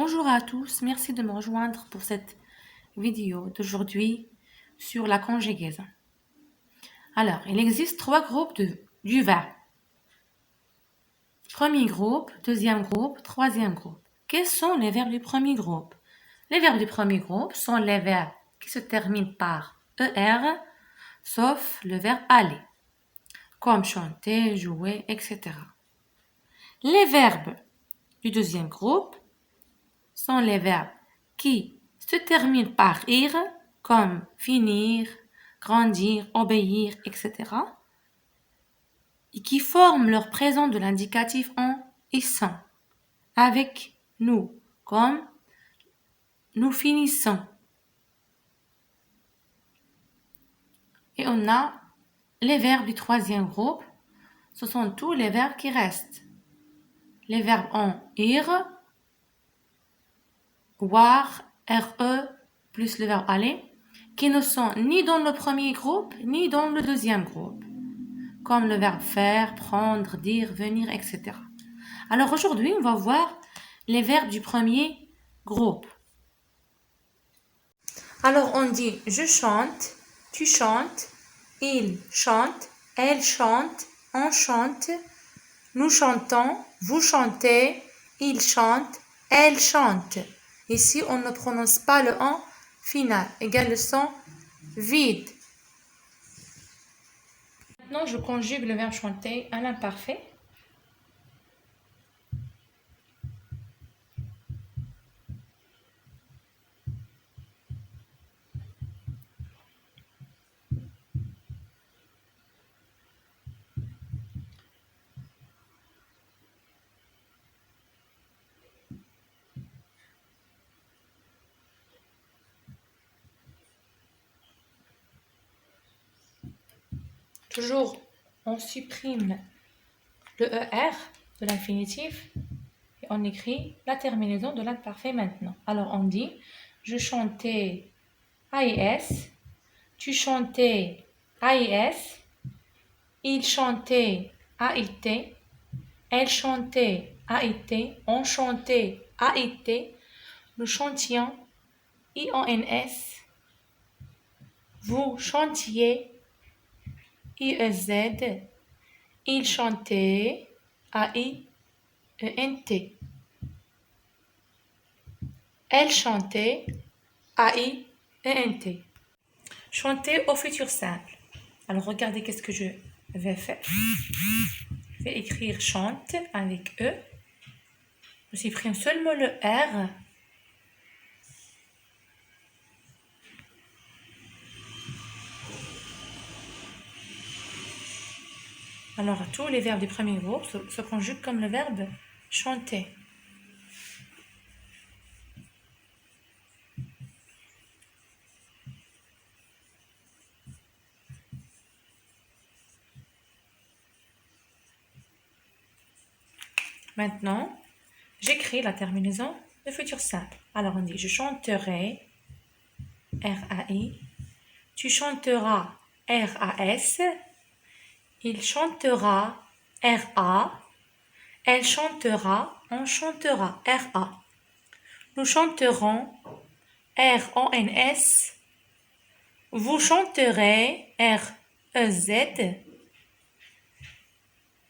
Bonjour à tous, merci de me rejoindre pour cette vidéo d'aujourd'hui sur la conjugaison. Alors, il existe trois groupes du verbe. Premier groupe, deuxième groupe, troisième groupe. Quels sont les verbes du premier groupe? Les verbes du premier groupe sont les verbes qui se terminent par ER, sauf le verbe aller, comme chanter, jouer, etc. Les verbes du deuxième groupe sont les verbes qui se terminent par ir, comme finir, grandir, obéir, etc. et qui forment leur présent de l'indicatif en ils sont, avec nous, comme nous finissons. Et on a les verbes du troisième groupe, ce sont tous les verbes qui restent. Les verbes en ir, voir, re, plus le verbe aller, qui ne sont ni dans le premier groupe, ni dans le deuxième groupe, comme le verbe faire, prendre, dire, venir, etc. Alors aujourd'hui, on va voir les verbes du premier groupe. Alors on dit je chante, tu chantes, il chante, elle chante, on chante, nous chantons, vous chantez, il chante, elle chante. Ici, on ne prononce pas le en final, égal le son vide. Maintenant, je conjugue le verbe chanter à l'imparfait. Toujours, on supprime le ER de l'infinitif et on écrit la terminaison de l'imparfait maintenant. Alors on dit je chantais AIS, tu chantais AIS, il chantait AIT, elle chantait AIT, on chantait AIT, nous chantions IONS, vous chantiez IEZ, il chantait AIENT. Elle chantait AIENT. Chanter au futur simple. Alors regardez qu'est-ce que je vais faire. Je vais écrire chante avec E. Je supprime seulement le R. Alors tous les verbes du premier groupe se conjuguent comme le verbe chanter. Maintenant, j'écris la terminaison de futur simple. Alors on dit je chanterai, R-A-I, tu chanteras, R-A-S, il chantera, R-A, elle chantera, on chantera, R-A. Nous chanterons, R-O-N-S, vous chanterez, R-E-Z,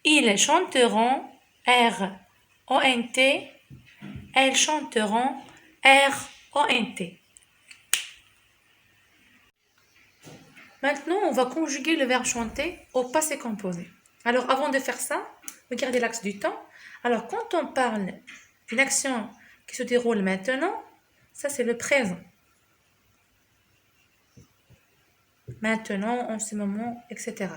ils chanteront, R-O-N-T, elles chanteront, R-O-N-T. Maintenant, on va conjuguer le verbe chanter au passé composé. Alors, avant de faire ça, regardez l'axe du temps. Alors, quand on parle d'une action qui se déroule maintenant, ça c'est le présent. Maintenant, en ce moment, etc.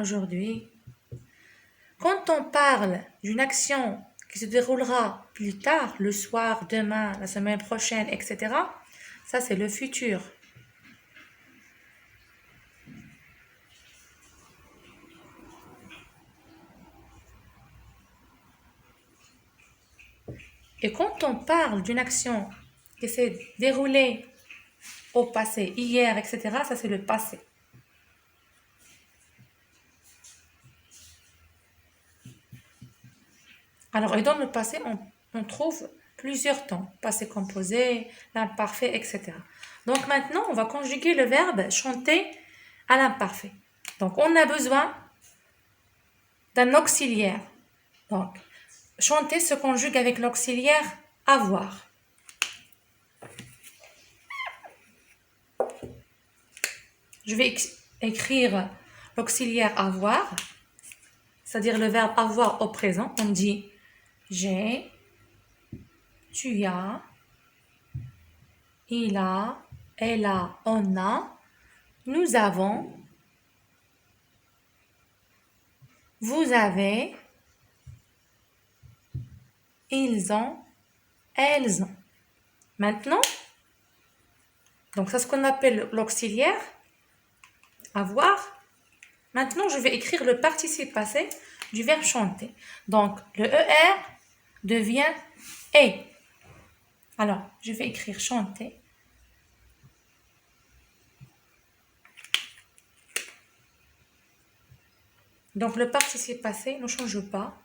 Aujourd'hui. Quand on parle d'une action qui se déroulera plus tard, le soir, demain, la semaine prochaine, etc., ça c'est le futur. Et quand on parle d'une action qui s'est déroulée au passé, hier, etc., ça c'est le passé. Alors, et dans le passé, on trouve plusieurs temps. Passé composé, l'imparfait, etc. Donc maintenant, on va conjuguer le verbe chanter à l'imparfait. Donc, on a besoin d'un auxiliaire. Donc, chanter se conjugue avec l'auxiliaire avoir. Je vais écrire l'auxiliaire avoir, c'est-à-dire le verbe avoir au présent. On dit j'ai, tu as, il a, elle a, on a, nous avons, vous avez, ils ont, elles ont. Maintenant, donc c'est ce qu'on appelle l'auxiliaire avoir. Maintenant, je vais écrire le participe passé du verbe chanter. Donc, le ER devient est. Alors, je vais écrire chanter. Donc, le participe passé ne change pas.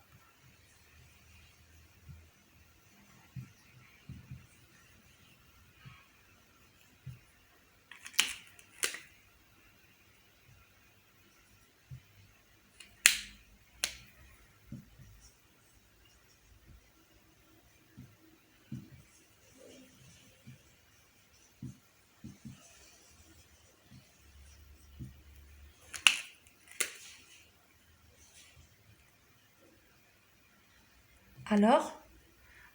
Alors,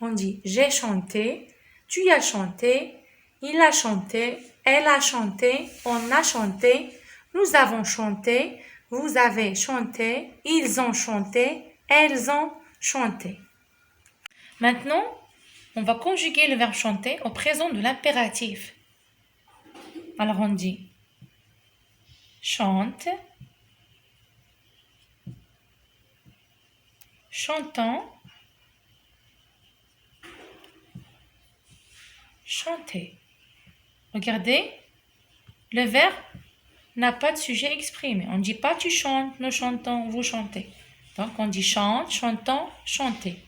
on dit j'ai chanté, tu as chanté, il a chanté, elle a chanté, on a chanté, nous avons chanté, vous avez chanté, ils ont chanté, elles ont chanté. Maintenant, on va conjuguer le verbe chanter au présent de l'impératif. Alors on dit chante, chantant, chanter. Regardez, le verbe n'a pas de sujet exprimé. On ne dit pas tu chantes, nous chantons, vous chantez. Donc on dit chante, chantant, chanter.